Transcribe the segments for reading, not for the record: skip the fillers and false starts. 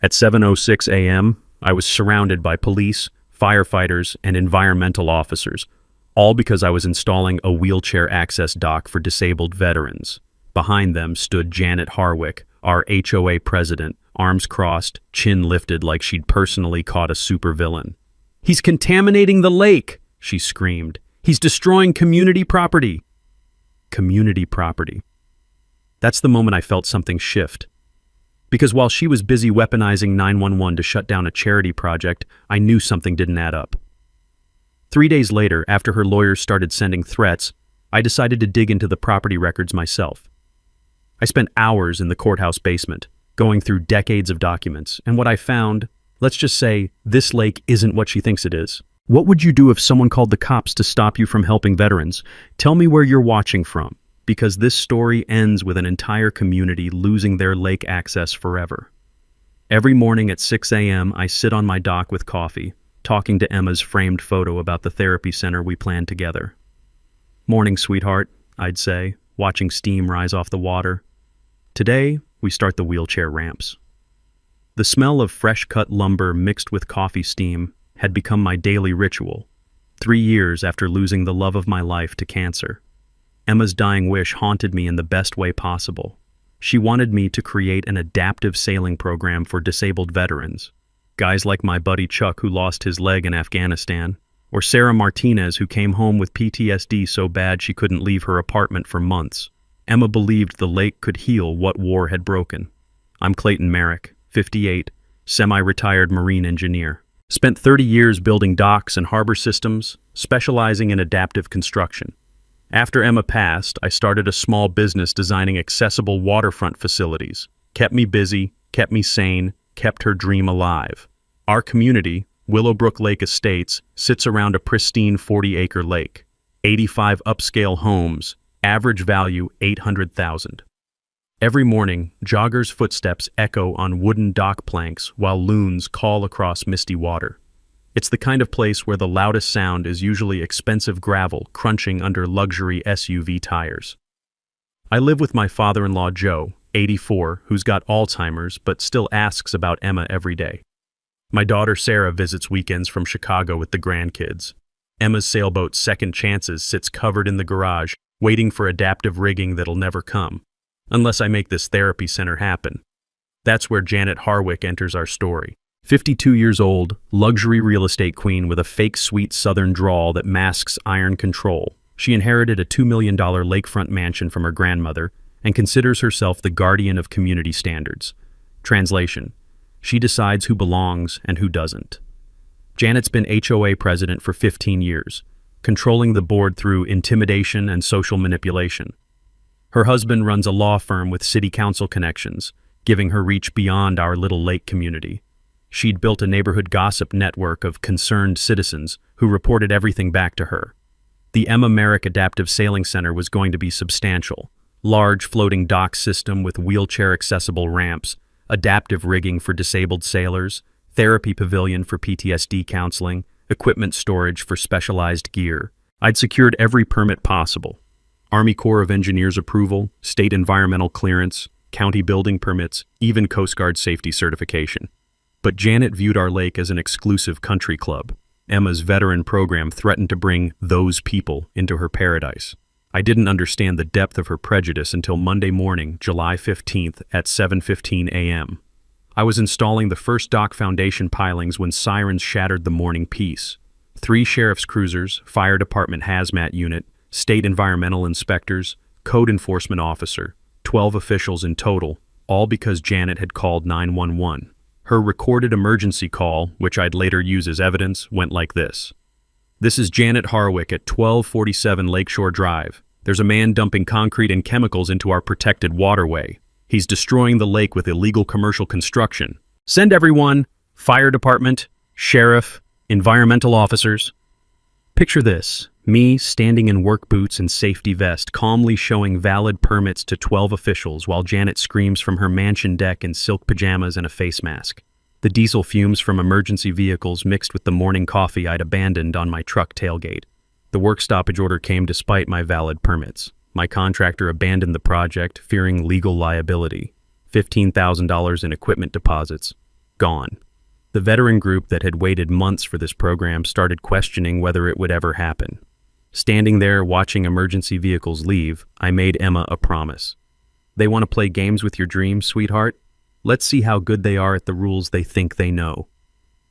At 7:06 a.m., I was surrounded by police, firefighters, and environmental officers, all because I was installing a wheelchair access dock for disabled veterans. Behind them stood Janet Harwick, our HOA president, arms crossed, chin lifted like she'd personally caught a supervillain. "He's contaminating the lake!" she screamed. "He's destroying community property!" Community property. That's the moment I felt something shift. Because while she was busy weaponizing 911 to shut down a charity project, I knew something didn't add up. 3 days later, after her lawyers started sending threats, I decided to dig into the property records myself. I spent hours in the courthouse basement, going through decades of documents, and what I found, let's just say, this lake isn't what she thinks it is. What would you do if someone called the cops to stop you from helping veterans? Tell me where you're watching from, because this story ends with an entire community losing their lake access forever. Every morning at 6 a.m., I sit on my dock with coffee, talking to Emma's framed photo about the therapy center we planned together. "Morning, sweetheart," I'd say, watching steam rise off the water. Today, we start the wheelchair ramps. The smell of fresh-cut lumber mixed with coffee steam had become my daily ritual, 3 years after losing the love of my life to cancer. Emma's dying wish haunted me in the best way possible. She wanted me to create an adaptive sailing program for disabled veterans. Guys like my buddy Chuck, who lost his leg in Afghanistan, or Sarah Martinez, who came home with PTSD so bad she couldn't leave her apartment for months. Emma believed the lake could heal what war had broken. I'm Clayton Merrick, 58, semi-retired marine engineer. Spent 30 years building docks and harbor systems, specializing in adaptive construction. After Emma passed, I started a small business designing accessible waterfront facilities. Kept me busy, kept me sane, kept her dream alive. Our community, Willowbrook Lake Estates, sits around a pristine 40-acre lake. 85 upscale homes, average value $800,000. Every morning, joggers' footsteps echo on wooden dock planks while loons call across misty water. It's the kind of place where the loudest sound is usually expensive gravel crunching under luxury SUV tires. I live with my father-in-law Joe, 84, who's got Alzheimer's but still asks about Emma every day. My daughter Sarah visits weekends from Chicago with the grandkids. Emma's sailboat Second Chances sits covered in the garage, waiting for adaptive rigging that'll never come, unless I make this therapy center happen. That's where Janet Harwick enters our story. 52 years old, luxury real estate queen with a fake sweet southern drawl that masks iron control. She inherited a $2 million lakefront mansion from her grandmother and considers herself the guardian of community standards. Translation: she decides who belongs and who doesn't. Janet's been HOA president for 15 years, controlling the board through intimidation and social manipulation. Her husband runs a law firm with city council connections, giving her reach beyond our little lake community. She'd built a neighborhood gossip network of concerned citizens who reported everything back to her. The Emma Merrick Adaptive Sailing Center was going to be substantial. Large floating dock system with wheelchair-accessible ramps, adaptive rigging for disabled sailors, therapy pavilion for PTSD counseling, equipment storage for specialized gear. I'd secured every permit possible. Army Corps of Engineers approval, state environmental clearance, county building permits, even Coast Guard safety certification. But Janet viewed our lake as an exclusive country club. Emma's veteran program threatened to bring those people into her paradise. I didn't understand the depth of her prejudice until Monday morning, July 15th at 7:15 a.m. I was installing the first dock foundation pilings when sirens shattered the morning peace. 3 sheriff's cruisers, fire department hazmat unit, state environmental inspectors, code enforcement officer, 12 officials in total, all because Janet had called 911. Her recorded emergency call, which I'd later use as evidence, went like this. "This is Janet Harwick at 1247 Lakeshore Drive. There's a man dumping concrete and chemicals into our protected waterway. He's destroying the lake with illegal commercial construction. Send everyone, fire department, sheriff, environmental officers." Picture this, me standing in work boots and safety vest, calmly showing valid permits to 12 officials while Janet screams from her mansion deck in silk pajamas and a face mask. The diesel fumes from emergency vehicles mixed with the morning coffee I'd abandoned on my truck tailgate. The work stoppage order came despite my valid permits. My contractor abandoned the project, fearing legal liability. $15,000 in equipment deposits. gone. The veteran group that had waited months for this program started questioning whether it would ever happen. Standing there watching emergency vehicles leave, I made Emma a promise. They want to play games with your dreams, sweetheart? Let's see how good they are at the rules they think they know.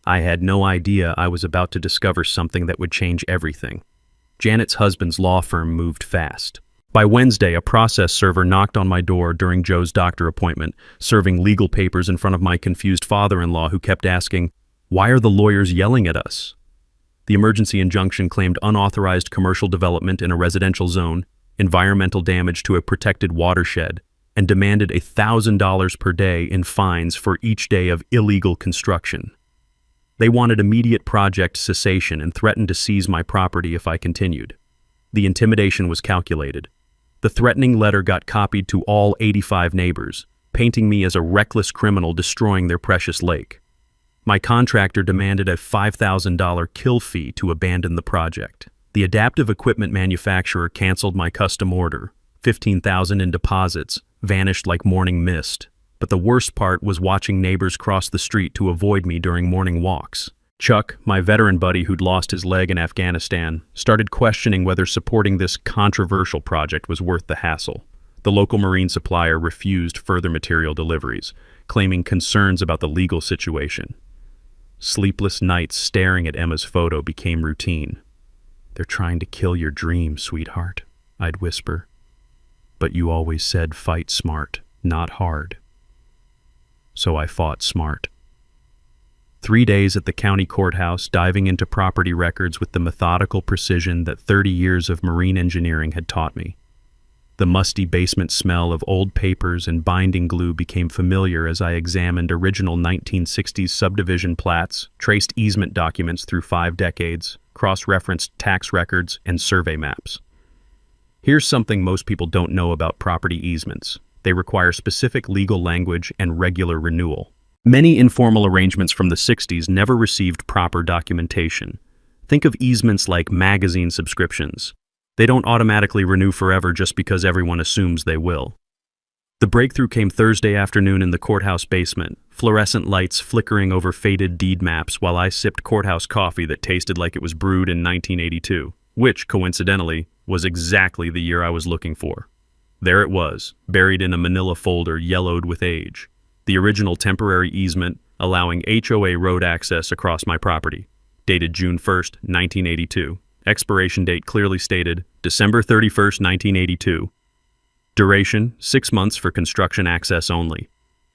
I had no idea I was about to discover something that would change everything. Janet's husband's law firm moved fast. By Wednesday, a process server knocked on my door during Joe's doctor appointment, serving legal papers in front of my confused father-in-law who kept asking, "Why are the lawyers yelling at us?" The emergency injunction claimed unauthorized commercial development in a residential zone, environmental damage to a protected watershed, and demanded $1,000 per day in fines for each day of illegal construction. They wanted immediate project cessation and threatened to seize my property if I continued. The intimidation was calculated. The threatening letter got copied to all 85 neighbors, painting me as a reckless criminal destroying their precious lake. My contractor demanded a $5,000 kill fee to abandon the project. The adaptive equipment manufacturer canceled my custom order. $15,000 in deposits vanished like morning mist. But the worst part was watching neighbors cross the street to avoid me during morning walks. Chuck, my veteran buddy who'd lost his leg in Afghanistan, started questioning whether supporting this controversial project was worth the hassle. The local marine supplier refused further material deliveries, claiming concerns about the legal situation. Sleepless nights staring at Emma's photo became routine. "They're trying to kill your dream, sweetheart," I'd whisper. "But you always said fight smart, not hard." So I fought smart. 3 days at the county courthouse, diving into property records with the methodical precision that 30 years of marine engineering had taught me. The musty basement smell of old papers and binding glue became familiar as I examined original 1960s subdivision plats, traced easement documents through 5 decades, cross-referenced tax records, and survey maps. Here's something most people don't know about property easements. They require specific legal language and regular renewal. Many informal arrangements from the 60s never received proper documentation. Think of easements like magazine subscriptions. They don't automatically renew forever just because everyone assumes they will. The breakthrough came Thursday afternoon in the courthouse basement, fluorescent lights flickering over faded deed maps while I sipped courthouse coffee that tasted like it was brewed in 1982, which, coincidentally, was exactly the year I was looking for. There it was, buried in a manila folder yellowed with age. The original temporary easement allowing HOA road access across my property, dated June 1st, 1982. Expiration date clearly stated, December 31st, 1982. Duration, 6 months for construction access only.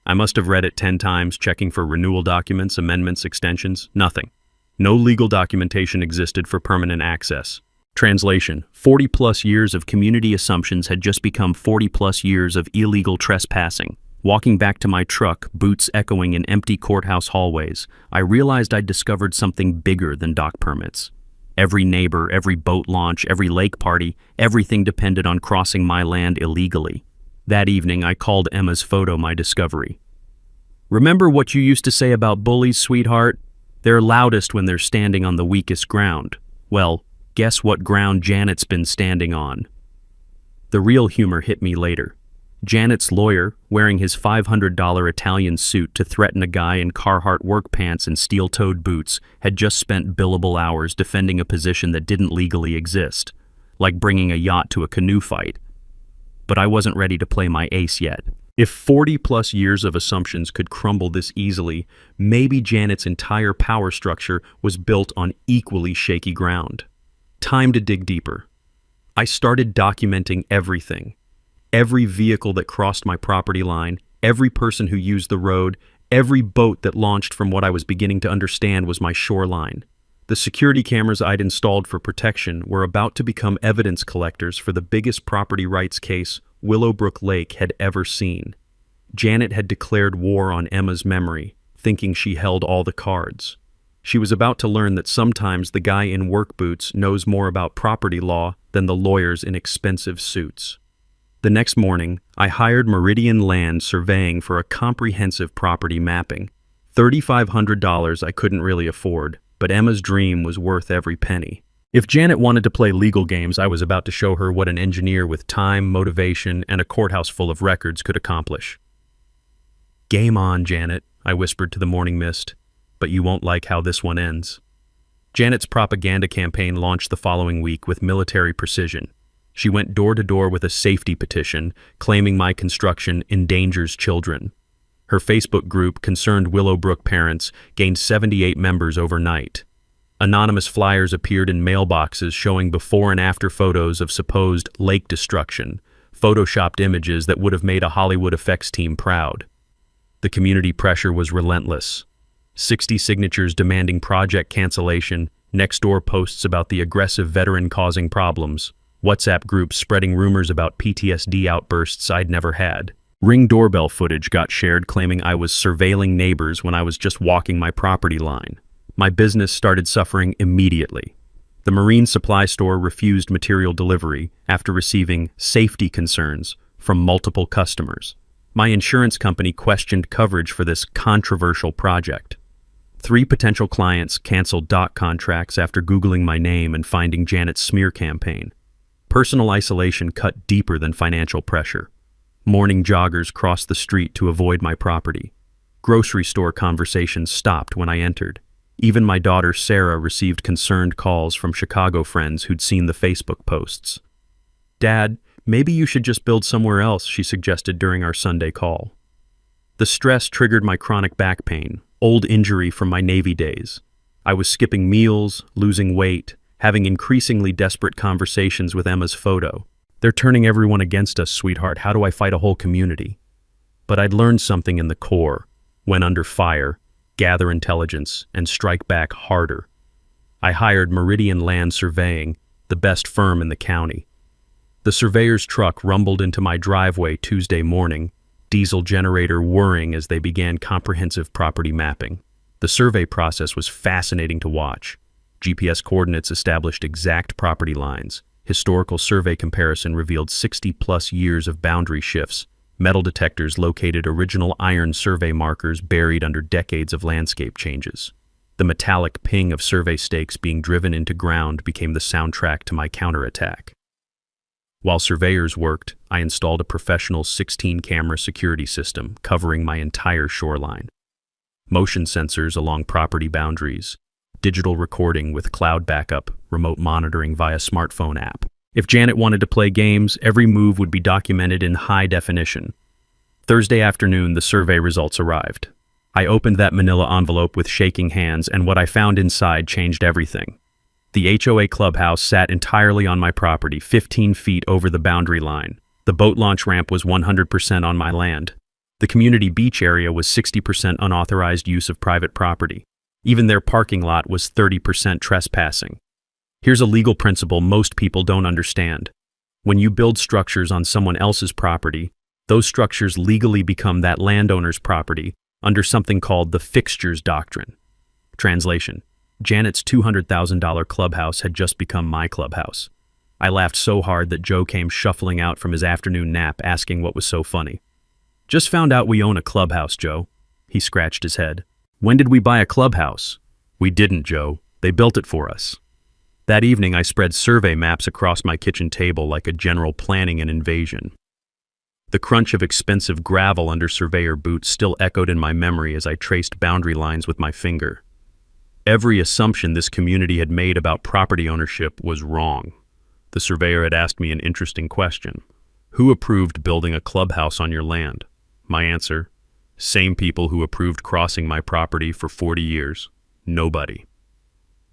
I must have read it 10 times, checking for renewal documents, amendments, extensions, nothing. No legal documentation existed for permanent access. Translation: 40-plus years of community assumptions had just become 40-plus years of illegal trespassing. Walking back to my truck, boots echoing in empty courthouse hallways, I realized I'd discovered something bigger than dock permits. Every neighbor, every boat launch, every lake party, everything depended on crossing my land illegally. That evening, I called Emma's photo my discovery. "Remember what you used to say about bullies, sweetheart? They're loudest when they're standing on the weakest ground. Well, guess what ground Janet's been standing on?" The real humor hit me later. Janet's lawyer, wearing his $500 Italian suit to threaten a guy in Carhartt work pants and steel-toed boots, had just spent billable hours defending a position that didn't legally exist, like bringing a yacht to a canoe fight. But I wasn't ready to play my ace yet. If 40-plus years of assumptions could crumble this easily, maybe Janet's entire power structure was built on equally shaky ground. Time to dig deeper. I started documenting everything. Every vehicle that crossed my property line, every person who used the road, every boat that launched from what I was beginning to understand was my shoreline. The security cameras I'd installed for protection were about to become evidence collectors for the biggest property rights case Willowbrook Lake had ever seen. Janet had declared war on Emma's memory, thinking she held all the cards. She was about to learn that sometimes the guy in work boots knows more about property law than the lawyers in expensive suits. The next morning, I hired Meridian Land Surveying for a comprehensive property mapping. $3,500 I couldn't really afford, but Emma's dream was worth every penny. If Janet wanted to play legal games, I was about to show her what an engineer with time, motivation, and a courthouse full of records could accomplish. "Game on, Janet," I whispered to the morning mist, but you won't like how this one ends. Janet's propaganda campaign launched the following week with military precision. She went door to door with a safety petition, claiming my construction endangers children. Her Facebook group, Concerned Willowbrook Parents, gained 78 members overnight. Anonymous flyers appeared in mailboxes showing before and after photos of supposed lake destruction, photoshopped images that would have made a Hollywood effects team proud. The community pressure was relentless. 60 signatures demanding project cancellation, next-door posts about the aggressive veteran causing problems, WhatsApp groups spreading rumors about PTSD outbursts I'd never had. Ring doorbell footage got shared claiming I was surveilling neighbors when I was just walking my property line. My business started suffering immediately. The marine supply store refused material delivery after receiving safety concerns from multiple customers. My insurance company questioned coverage for this controversial project. 3 potential clients canceled dock contracts after Googling my name and finding Janet's smear campaign. Personal isolation cut deeper than financial pressure. Morning joggers crossed the street to avoid my property. Grocery store conversations stopped when I entered. Even my daughter Sarah received concerned calls from Chicago friends who'd seen the Facebook posts. "Dad, maybe you should just build somewhere else," she suggested during our Sunday call. The stress triggered my chronic back pain, old injury from my Navy days. I was skipping meals, losing weight, having increasingly desperate conversations with Emma's photo. "They're turning everyone against us, sweetheart. How do I fight a whole community?" But I'd learned something in the Corps. When under fire, gather intelligence, and strike back harder. I hired Meridian Land Surveying, the best firm in the county. The surveyor's truck rumbled into my driveway Tuesday morning, diesel generator whirring as they began comprehensive property mapping. The survey process was fascinating to watch. GPS coordinates established exact property lines. Historical survey comparison revealed 60-plus years of boundary shifts. Metal detectors located original iron survey markers buried under decades of landscape changes. The metallic ping of survey stakes being driven into ground became the soundtrack to my counterattack. While surveyors worked, I installed a professional 16-camera security system covering my entire shoreline. Motion sensors along property boundaries, digital recording with cloud backup, remote monitoring via smartphone app. If Janet wanted to play games, every move would be documented in high definition. Thursday afternoon, the survey results arrived. I opened that manila envelope with shaking hands, and what I found inside changed everything. The HOA clubhouse sat entirely on my property, 15 feet over the boundary line. The boat launch ramp was 100% on my land. The community beach area was 60% unauthorized use of private property. Even their parking lot was 30% trespassing. Here's a legal principle most people don't understand. When you build structures on someone else's property, those structures legally become that landowner's property under something called the fixtures doctrine. Translation: Janet's $200,000 clubhouse had just become my clubhouse. I laughed so hard that Joe came shuffling out from his afternoon nap asking what was so funny. "Just found out we own a clubhouse, Joe." He scratched his head. "When did we buy a clubhouse?" "We didn't, Joe. They built it for us." That evening, I spread survey maps across my kitchen table like a general planning an invasion. The crunch of expensive gravel under surveyor boots still echoed in my memory as I traced boundary lines with my finger. Every assumption this community had made about property ownership was wrong. The surveyor had asked me an interesting question. Who approved building a clubhouse on your land? My answer: same people who approved crossing my property for 40 years. Nobody.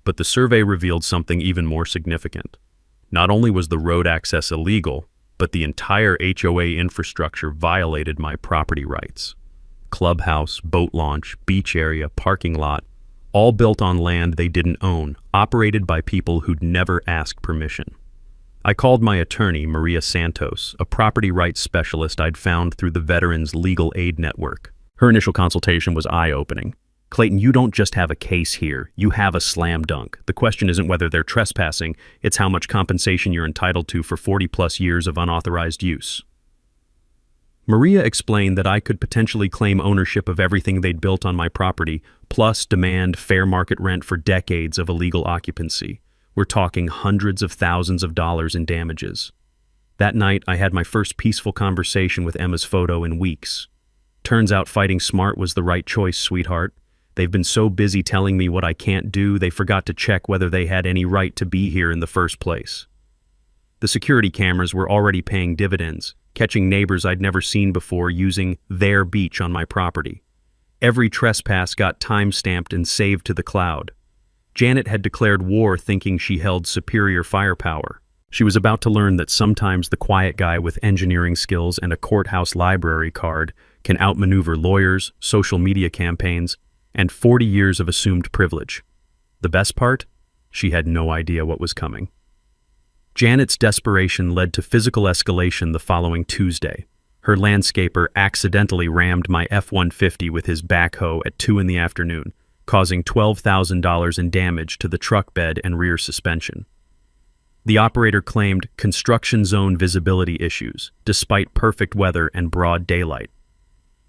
But the survey revealed something even more significant. Not only was the road access illegal, but the entire HOA infrastructure violated my property rights. Clubhouse, boat launch, beach area, parking lot, all built on land they didn't own, operated by people who'd never asked permission. I called my attorney, Maria Santos, a property rights specialist I'd found through the Veterans Legal Aid Network. Her initial consultation was eye-opening. "Clayton, you don't just have a case here, you have a slam dunk. The question isn't whether they're trespassing, it's how much compensation you're entitled to for 40-plus years of unauthorized use." Maria explained that I could potentially claim ownership of everything they'd built on my property, plus demand fair market rent for decades of illegal occupancy. We're talking hundreds of thousands of dollars in damages. That night, I had my first peaceful conversation with Emma's photo in weeks. Turns out fighting smart was the right choice, sweetheart. They've been so busy telling me what I can't do, they forgot to check whether they had any right to be here in the first place. The security cameras were already paying dividends, catching neighbors I'd never seen before using their beach on my property. Every trespass got time-stamped and saved to the cloud. Janet had declared war thinking she held superior firepower. She was about to learn that sometimes the quiet guy with engineering skills and a courthouse library card can outmaneuver lawyers, social media campaigns, and 40 years of assumed privilege. The best part? She had no idea what was coming. Janet's desperation led to physical escalation the following Tuesday. Her landscaper accidentally rammed my F-150 with his backhoe at 2 in the afternoon, causing $12,000 in damage to the truck bed and rear suspension. The operator claimed construction zone visibility issues, despite perfect weather and broad daylight.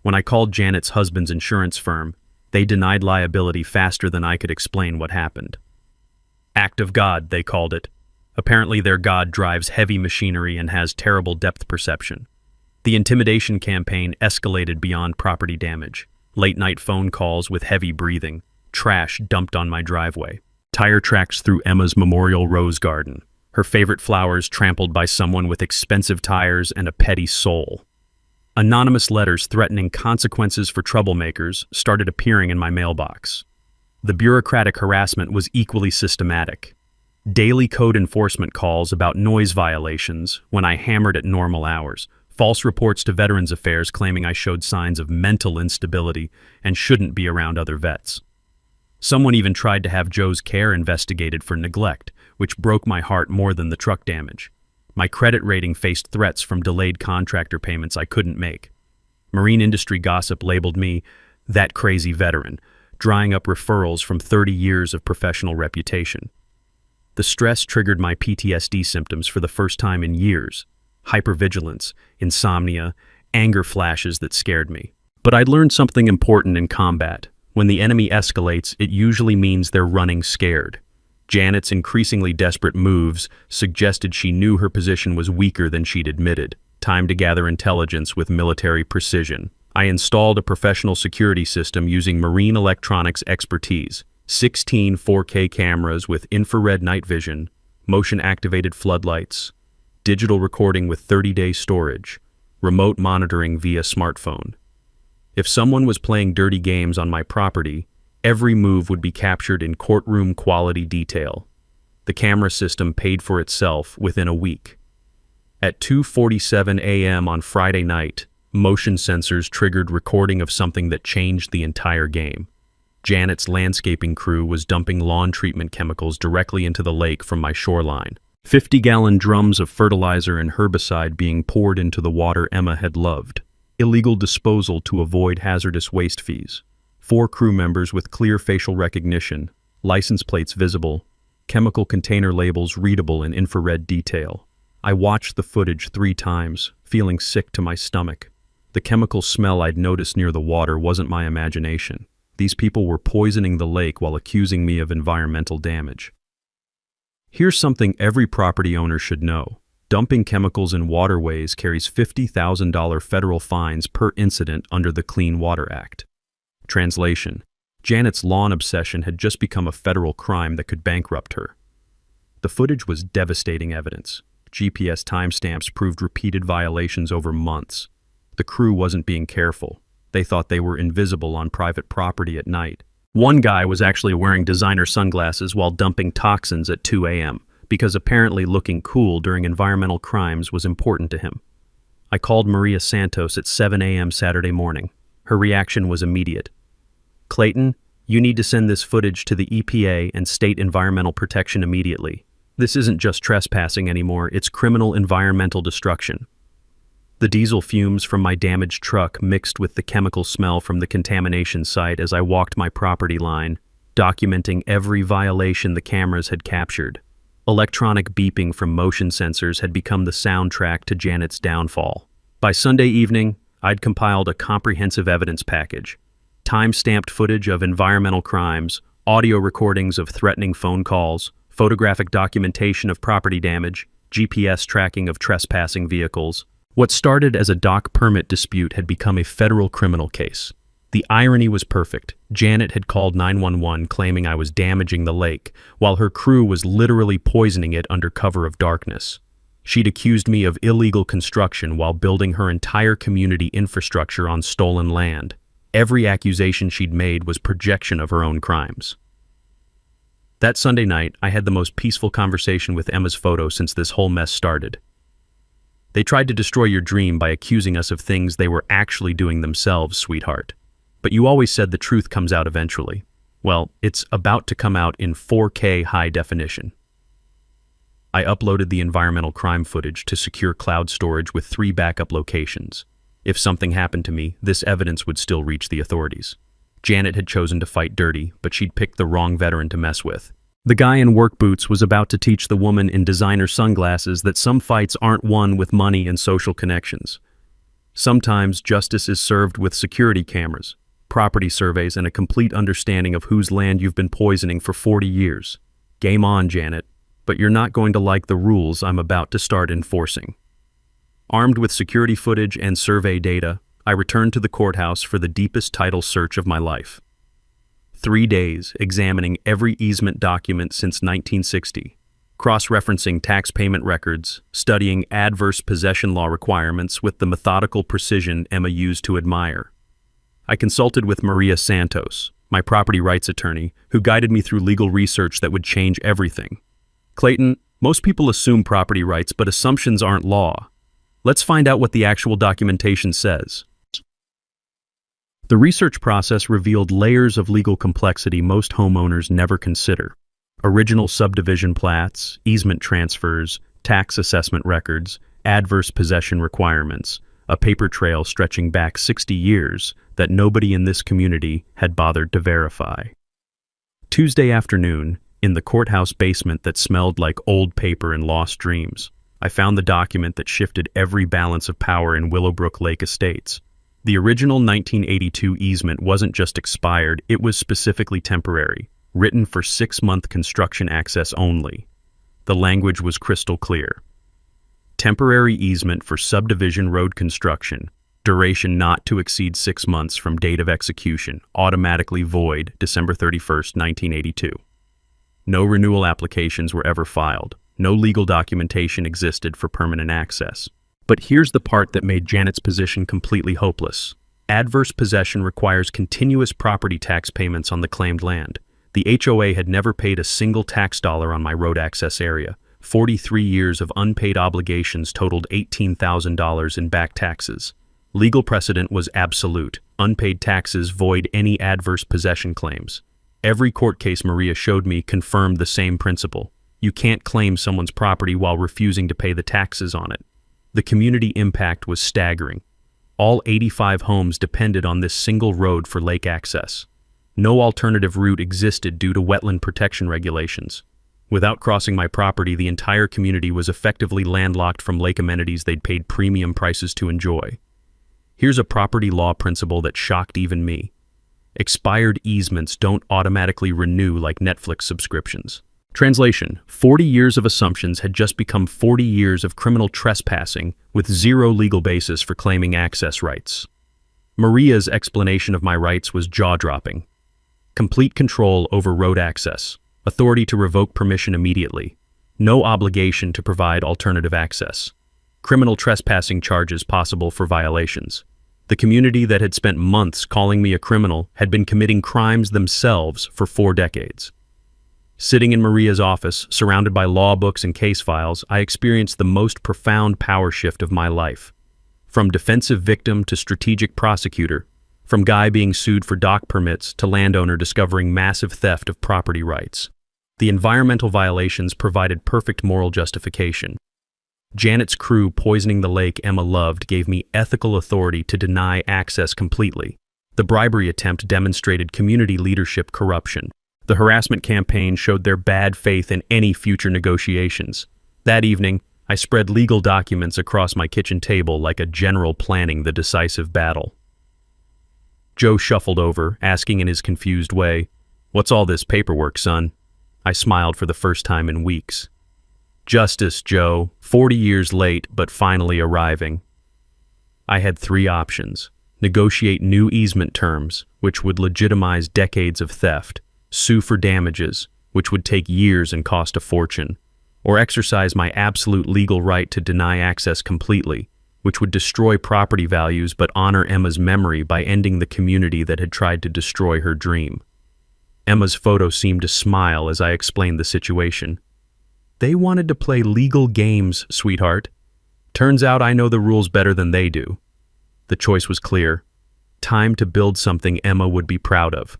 When I called Janet's husband's insurance firm, they denied liability faster than I could explain what happened. Act of God, they called it. Apparently their God drives heavy machinery and has terrible depth perception. The intimidation campaign escalated beyond property damage. Late-night phone calls with heavy breathing, trash dumped on my driveway, tire tracks through Emma's memorial rose garden, her favorite flowers trampled by someone with expensive tires and a petty soul. Anonymous letters threatening consequences for troublemakers started appearing in my mailbox. The bureaucratic harassment was equally systematic. Daily code enforcement calls about noise violations when I hammered at normal hours, false reports to Veterans Affairs claiming I showed signs of mental instability and shouldn't be around other vets. Someone even tried to have Joe's care investigated for neglect, which broke my heart more than the truck damage. My credit rating faced threats from delayed contractor payments I couldn't make. Marine industry gossip labeled me that crazy veteran, drying up referrals from 30 years of professional reputation. The stress triggered my PTSD symptoms for the first time in years. Hypervigilance, insomnia, anger flashes that scared me. But I'd learned something important in combat. When the enemy escalates, it usually means they're running scared. Janet's increasingly desperate moves suggested she knew her position was weaker than she'd admitted. Time to gather intelligence with military precision. I installed a professional security system using marine electronics expertise. 16 4K cameras with infrared night vision, motion-activated floodlights, digital recording with 30-day storage, remote monitoring via smartphone. If someone was playing dirty games on my property, every move would be captured in courtroom-quality detail. The camera system paid for itself within a week. At 2:47 a.m. on Friday night, motion sensors triggered recording of something that changed the entire game. Janet's landscaping crew was dumping lawn treatment chemicals directly into the lake from my shoreline. 50-gallon drums of fertilizer and herbicide being poured into the water Emma had loved. Illegal disposal to avoid hazardous waste fees. 4 crew members with clear facial recognition, license plates visible, chemical container labels readable in infrared detail. I watched the footage 3 times, feeling sick to my stomach. The chemical smell I'd noticed near the water wasn't my imagination. These people were poisoning the lake while accusing me of environmental damage. Here's something every property owner should know. Dumping chemicals in waterways carries $50,000 federal fines per incident under the Clean Water Act. Translation: Janet's lawn obsession had just become a federal crime that could bankrupt her. The footage was devastating evidence. GPS timestamps proved repeated violations over months. The crew wasn't being careful. They thought they were invisible on private property at night. One guy was actually wearing designer sunglasses while dumping toxins at 2 a.m. because apparently looking cool during environmental crimes was important to him. I called Maria Santos at 7 a.m. Saturday morning. Her reaction was immediate. "Clayton, you need to send this footage to the EPA and State Environmental Protection immediately. This isn't just trespassing anymore, it's criminal environmental destruction." The diesel fumes from my damaged truck mixed with the chemical smell from the contamination site as I walked my property line, documenting every violation the cameras had captured. Electronic beeping from motion sensors had become the soundtrack to Janet's downfall. By Sunday evening, I'd compiled a comprehensive evidence package. Time-stamped footage of environmental crimes, audio recordings of threatening phone calls, photographic documentation of property damage, GPS tracking of trespassing vehicles, What started as a dock permit dispute had become a federal criminal case. The irony was perfect. Janet had called 911 claiming I was damaging the lake, while her crew was literally poisoning it under cover of darkness. She'd accused me of illegal construction while building her entire community infrastructure on stolen land. Every accusation she'd made was projection of her own crimes. That Sunday night, I had the most peaceful conversation with Emma's photo since this whole mess started. They tried to destroy your dream by accusing us of things they were actually doing themselves, sweetheart. But you always said the truth comes out eventually. Well, it's about to come out in 4K high definition. I uploaded the environmental crime footage to secure cloud storage with 3 backup locations. If something happened to me, this evidence would still reach the authorities. Janet had chosen to fight dirty, but she'd picked the wrong veteran to mess with. The guy in work boots was about to teach the woman in designer sunglasses that some fights aren't won with money and social connections. Sometimes justice is served with security cameras, property surveys, and a complete understanding of whose land you've been poisoning for 40 years. Game on, Janet, but you're not going to like the rules I'm about to start enforcing. Armed with security footage and survey data, I returned to the courthouse for the deepest title search of my life. 3 days examining every easement document since 1960, cross-referencing tax payment records, studying adverse possession law requirements with the methodical precision Emma used to admire. I consulted with Maria Santos, my property rights attorney, who guided me through legal research that would change everything. Clayton, most people assume property rights, but assumptions aren't law. Let's find out what the actual documentation says. The research process revealed layers of legal complexity most homeowners never consider. Original subdivision plats, easement transfers, tax assessment records, adverse possession requirements, a paper trail stretching back 60 years that nobody in this community had bothered to verify. Tuesday afternoon, in the courthouse basement that smelled like old paper and lost dreams, I found the document that shifted every balance of power in Willowbrook Lake Estates. The original 1982 easement wasn't just expired, it was specifically temporary, written for 6-month construction access only. The language was crystal clear. Temporary easement for subdivision road construction, duration not to exceed 6 months from date of execution, automatically void December 31st, 1982. No renewal applications were ever filed. No legal documentation existed for permanent access. But here's the part that made Janet's position completely hopeless. Adverse possession requires continuous property tax payments on the claimed land. The HOA had never paid a single tax dollar on my road access area. 43 years of unpaid obligations totaled $18,000 in back taxes. Legal precedent was absolute. Unpaid taxes void any adverse possession claims. Every court case Maria showed me confirmed the same principle. You can't claim someone's property while refusing to pay the taxes on it. The community impact was staggering. All 85 homes depended on this single road for lake access. No alternative route existed due to wetland protection regulations. Without crossing my property, the entire community was effectively landlocked from lake amenities they'd paid premium prices to enjoy. Here's a property law principle that shocked even me. Expired easements don't automatically renew like Netflix subscriptions. Translation: 40 years of assumptions had just become 40 years of criminal trespassing with zero legal basis for claiming access rights. Maria's explanation of my rights was jaw-dropping. Complete control over road access, authority to revoke permission immediately, no obligation to provide alternative access, criminal trespassing charges possible for violations. The community that had spent months calling me a criminal had been committing crimes themselves for 4 decades. Sitting in Maria's office, surrounded by law books and case files, I experienced the most profound power shift of my life. From defensive victim to strategic prosecutor, from guy being sued for dock permits to landowner discovering massive theft of property rights. The environmental violations provided perfect moral justification. Janet's crew poisoning the lake Emma loved gave me ethical authority to deny access completely. The bribery attempt demonstrated community leadership corruption. The harassment campaign showed their bad faith in any future negotiations. That evening, I spread legal documents across my kitchen table like a general planning the decisive battle. Joe shuffled over, asking in his confused way, "What's all this paperwork, son?" I smiled for the first time in weeks. "Justice, Joe. 40 years late, but finally arriving. I had three options: negotiate new easement terms, which would legitimize decades of theft, sue for damages, which would take years and cost a fortune, or exercise my absolute legal right to deny access completely, which would destroy property values but honor Emma's memory by ending the community that had tried to destroy her dream. Emma's photo seemed to smile as I explained the situation. They wanted to play legal games, sweetheart. Turns out I know the rules better than they do. The choice was clear. Time to build something Emma would be proud of.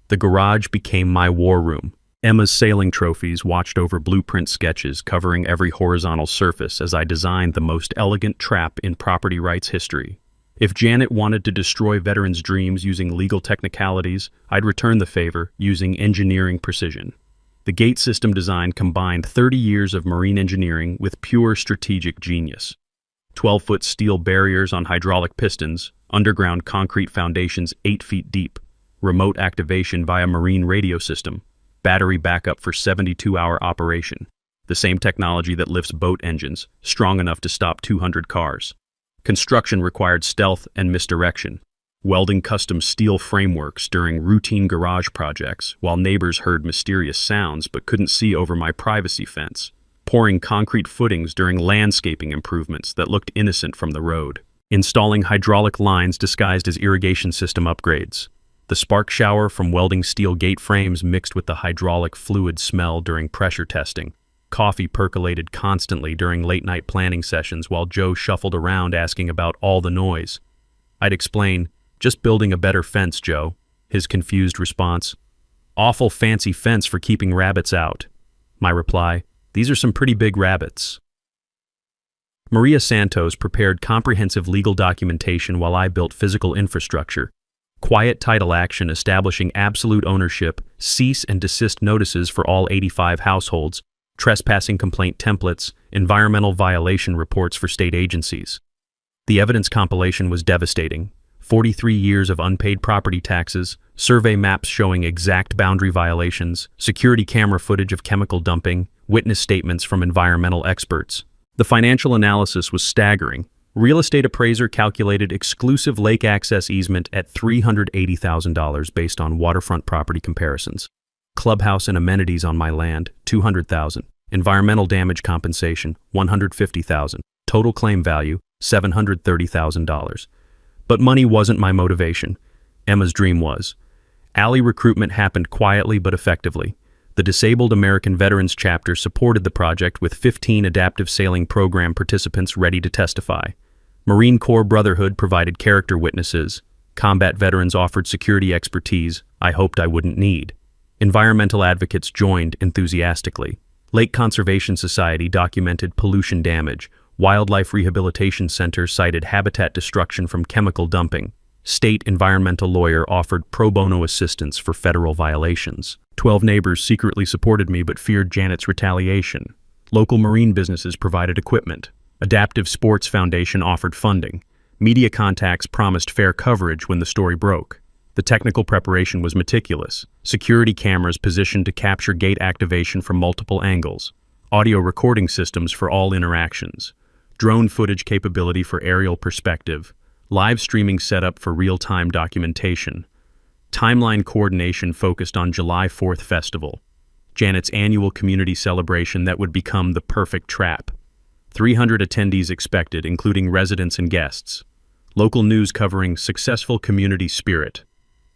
The garage became my war room. Emma's sailing trophies watched over blueprint sketches covering every horizontal surface as I designed the most elegant trap in property rights history. If Janet wanted to destroy veterans' dreams using legal technicalities, I'd return the favor using engineering precision. The gate system design combined 30 years of marine engineering with pure strategic genius. 12-foot steel barriers on hydraulic pistons, underground concrete foundations 8 feet deep, remote activation via marine radio system, battery backup for 72-hour operation, the same technology that lifts boat engines, strong enough to stop 200 cars. Construction required stealth and misdirection, welding custom steel frameworks during routine garage projects while neighbors heard mysterious sounds but couldn't see over my privacy fence, pouring concrete footings during landscaping improvements that looked innocent from the road, installing hydraulic lines disguised as irrigation system upgrades. The spark shower from welding steel gate frames mixed with the hydraulic fluid smell during pressure testing. Coffee percolated constantly during late-night planning sessions while Joe shuffled around asking about all the noise. I'd explain, "Just building a better fence, Joe." His confused response, "Awful fancy fence for keeping rabbits out." My reply, "These are some pretty big rabbits." Maria Santos prepared comprehensive legal documentation while I built physical infrastructure. Quiet title action establishing absolute ownership, cease and desist notices for all 85 households, trespassing complaint templates, environmental violation reports for state agencies. The evidence compilation was devastating. 43 years of unpaid property taxes, survey maps showing exact boundary violations, security camera footage of chemical dumping, witness statements from environmental experts. The financial analysis was staggering. Real estate appraiser calculated exclusive lake access easement at $380,000 based on waterfront property comparisons. Clubhouse and amenities on my land, $200,000. Environmental damage compensation, $150,000. Total claim value, $730,000. But money wasn't my motivation. Emma's dream was. Alley recruitment happened quietly but effectively. The Disabled American Veterans Chapter supported the project with 15 adaptive sailing program participants ready to testify. Marine Corps Brotherhood provided character witnesses. Combat veterans offered security expertise I hoped I wouldn't need. Environmental advocates joined enthusiastically. Lake Conservation Society documented pollution damage. Wildlife Rehabilitation Center cited habitat destruction from chemical dumping. State environmental lawyer offered pro bono assistance for federal violations. 12 neighbors secretly supported me but feared Janet's retaliation. Local marine businesses provided equipment. Adaptive Sports Foundation offered funding. Media contacts promised fair coverage when the story broke. The technical preparation was meticulous. Security cameras positioned to capture gate activation from multiple angles. Audio recording systems for all interactions. Drone footage capability for aerial perspective. Live streaming setup for real-time documentation. Timeline coordination focused on July 4th festival. Janet's annual community celebration that would become the perfect trap. 300 attendees expected, including residents and guests. Local news covering successful community spirit.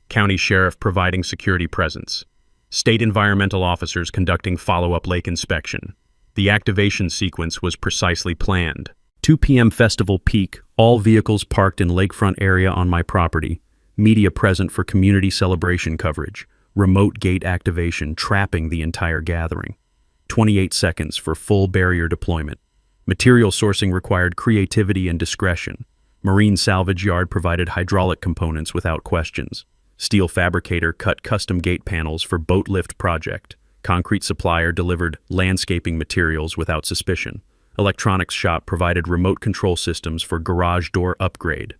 County sheriff providing security presence. State environmental officers conducting follow-up lake inspection. The activation sequence was precisely planned. 2 p.m. festival peak, all vehicles parked in lakefront area on my property. Media present for community celebration coverage. Remote gate activation trapping the entire gathering. 28 seconds for full barrier deployment. Material sourcing required creativity and discretion. Marine salvage yard provided hydraulic components without questions. Steel fabricator cut custom gate panels for boat lift project. Concrete supplier delivered landscaping materials without suspicion. Electronics shop provided remote control systems for garage door upgrade.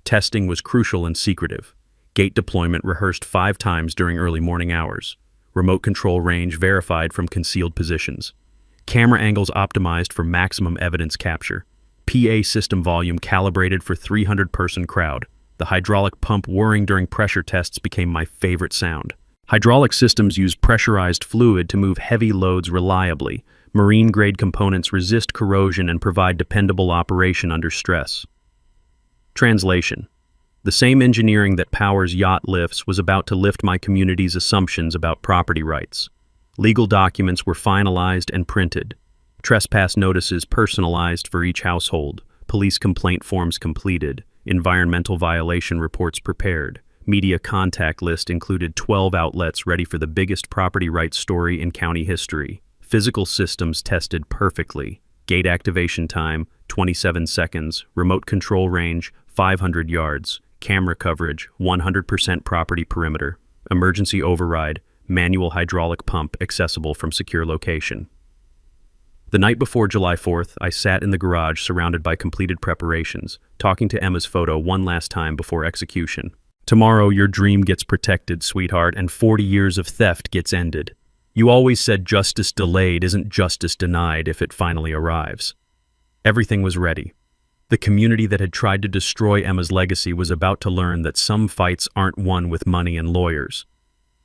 Testing was crucial and secretive. Gate deployment rehearsed 5 times during early morning hours. Remote control range verified from concealed positions. Camera angles optimized for maximum evidence capture. PA system volume calibrated for 300-person crowd. The hydraulic pump whirring during pressure tests became my favorite sound. Hydraulic systems use pressurized fluid to move heavy loads reliably. Marine-grade components resist corrosion and provide dependable operation under stress. Translation: the same engineering that powers yacht lifts was about to lift my community's assumptions about property rights. Legal documents were finalized and printed. Trespass notices personalized for each household. Police complaint forms completed. Environmental violation reports prepared. Media contact list included 12 outlets ready for the biggest property rights story in county history. Physical systems tested perfectly. Gate activation time, 27 seconds. Remote control range, 500 yards. Camera coverage, 100% property perimeter. Emergency override, manual hydraulic pump accessible from secure location. The night before July 4th, I sat in the garage surrounded by completed preparations, talking to Emma's photo one last time before execution. Tomorrow, your dream gets protected, sweetheart, and 40 years of theft gets ended. You always said justice delayed isn't justice denied if it finally arrives. Everything was ready. The community that had tried to destroy Emma's legacy was about to learn that some fights aren't won with money and lawyers.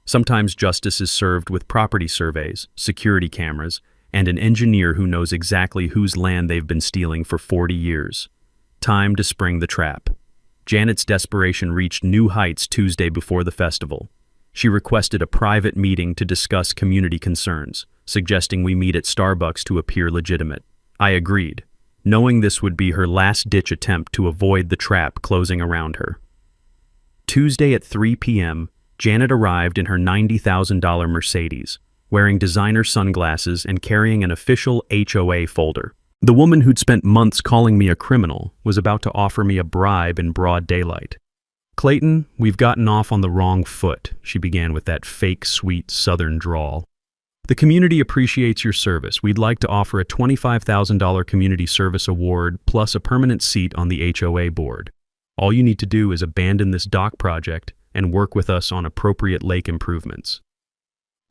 Sometimes justice is served with property surveys, security cameras, and an engineer who knows exactly whose land they've been stealing for 40 years. Time to spring the trap. Janet's desperation reached new heights Tuesday before the festival. She requested a private meeting to discuss community concerns, suggesting we meet at Starbucks to appear legitimate. I agreed, knowing this would be her last-ditch attempt to avoid the trap closing around her. Tuesday at 3 p.m., Janet arrived in her $90,000 Mercedes, wearing designer sunglasses and carrying an official HOA folder. The woman who'd spent months calling me a criminal was about to offer me a bribe in broad daylight. "Clayton, we've gotten off on the wrong foot," she began with that fake, sweet Southern drawl. "The community appreciates your service. We'd like to offer a $25,000 community service award plus a permanent seat on the HOA board. All you need to do is abandon this dock project and work with us on appropriate lake improvements."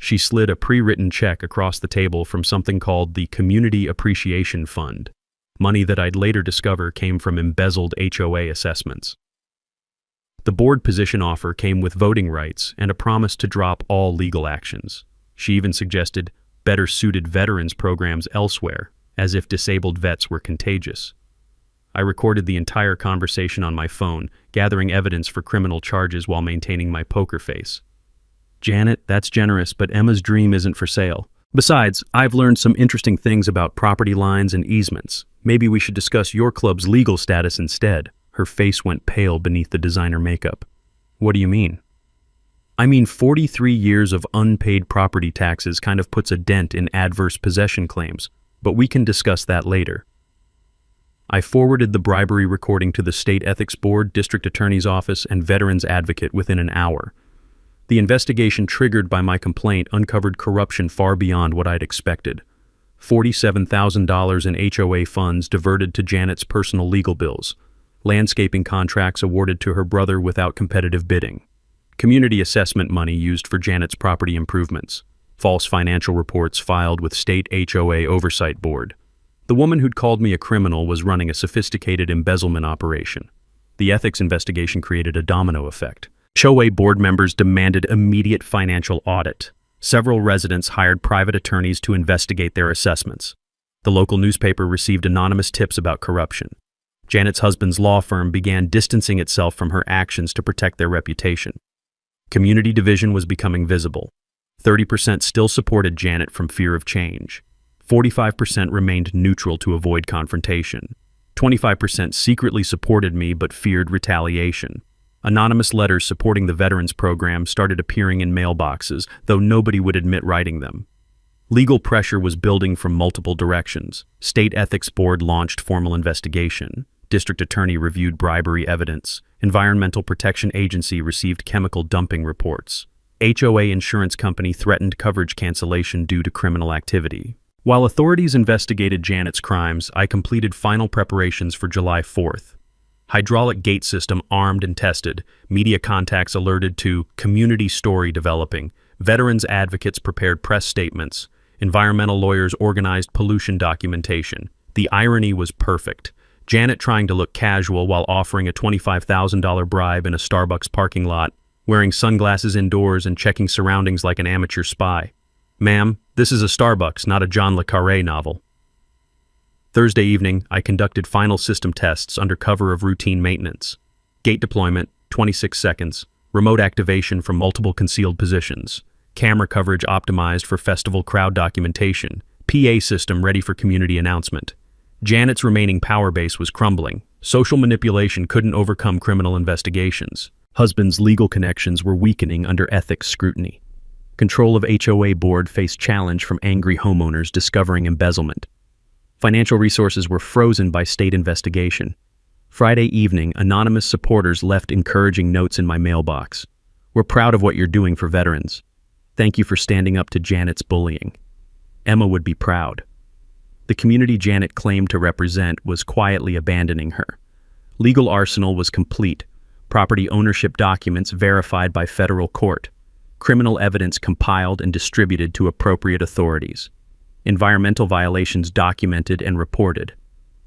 She slid a pre-written check across the table from something called the Community Appreciation Fund, money that I'd later discover came from embezzled HOA assessments. The board position offer came with voting rights and a promise to drop all legal actions. She even suggested better-suited veterans programs elsewhere, as if disabled vets were contagious. I recorded the entire conversation on my phone, gathering evidence for criminal charges while maintaining my poker face. "Janet, that's generous, but Emma's dream isn't for sale. Besides, I've learned some interesting things about property lines and easements. Maybe we should discuss your club's legal status instead." Her face went pale beneath the designer makeup. "What do you mean?" "I mean, 43 years of unpaid property taxes kind of puts a dent in adverse possession claims, but we can discuss that later." I forwarded the bribery recording to the State Ethics Board, District Attorney's Office, and Veterans Advocate within an hour. The investigation triggered by my complaint uncovered corruption far beyond what I'd expected. $47,000 in HOA funds diverted to Janet's personal legal bills. Landscaping contracts awarded to her brother without competitive bidding. Community assessment money used for Janet's property improvements. False financial reports filed with State HOA Oversight Board. The woman who'd called me a criminal was running a sophisticated embezzlement operation. The ethics investigation created a domino effect. HOA board members demanded immediate financial audit. Several residents hired private attorneys to investigate their assessments. The local newspaper received anonymous tips about corruption. Janet's husband's law firm began distancing itself from her actions to protect their reputation. Community division was becoming visible. 30% still supported Janet from fear of change. 45% remained neutral to avoid confrontation. 25% secretly supported me but feared retaliation. Anonymous letters supporting the veterans program started appearing in mailboxes, though nobody would admit writing them. Legal pressure was building from multiple directions. State Ethics Board launched formal investigation. District Attorney reviewed bribery evidence. Environmental Protection Agency received chemical dumping reports. HOA insurance company threatened coverage cancellation due to criminal activity. While authorities investigated Janet's crimes, I completed final preparations for July 4th. Hydraulic gate system armed and tested, media contacts alerted to community story developing, veterans advocates prepared press statements, environmental lawyers organized pollution documentation. The irony was perfect. Janet trying to look casual while offering a $25,000 bribe in a Starbucks parking lot, wearing sunglasses indoors and checking surroundings like an amateur spy. Ma'am, this is a Starbucks, not a John le Carré novel. Thursday evening, I conducted final system tests under cover of routine maintenance. Gate deployment, 26 seconds. Remote activation from multiple concealed positions. Camera coverage optimized for festival crowd documentation. PA system ready for community announcement. Janet's remaining power base was crumbling. Social manipulation couldn't overcome criminal investigations. Husband's legal connections were weakening under ethics scrutiny. Control of HOA board faced challenge from angry homeowners discovering embezzlement. Financial resources were frozen by state investigation. Friday evening, anonymous supporters left encouraging notes in my mailbox. We're proud of what you're doing for veterans. Thank you for standing up to Janet's bullying. Emma would be proud. The community Janet claimed to represent was quietly abandoning her. Legal arsenal was complete. Property ownership documents verified by federal court. Criminal evidence compiled and distributed to appropriate authorities. Environmental violations documented and reported.